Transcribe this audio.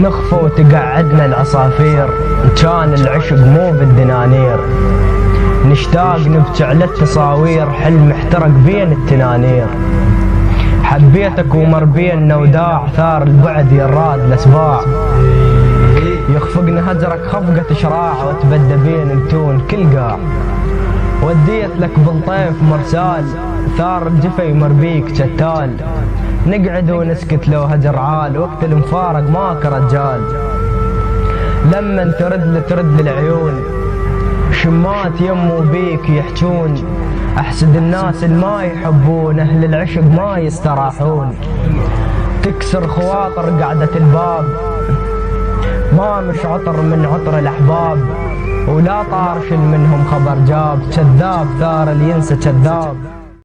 نخفى وتقعدنا العصافير، كان العشق مو بالدنانير. نشتاق نبكي على التصاوير، حلم احترق بين التنانير. حبيتك ومر بيننا وداع، ثار البعد يراد الاسباع. يخفقنا هجرك خفقة شراع، وتبدى بين التون كل قاع. وديت لك بالطيف مرسال، ثار الجفا يمر بيك شتال. نقعد ونسكت لو هجر عال، وقت المفارق ماك رجال. لما ترد للعيون، شمات يمو بيك يحجون. احسد الناس اللي ما يحبون، اهل العشق ما يستراحون. تكسر خواطر قعدة الباب، ما مش عطر من عطر الاحباب. ولا طارش منهم خبر جاب، كذاب ثار اللي ينسى كذاب.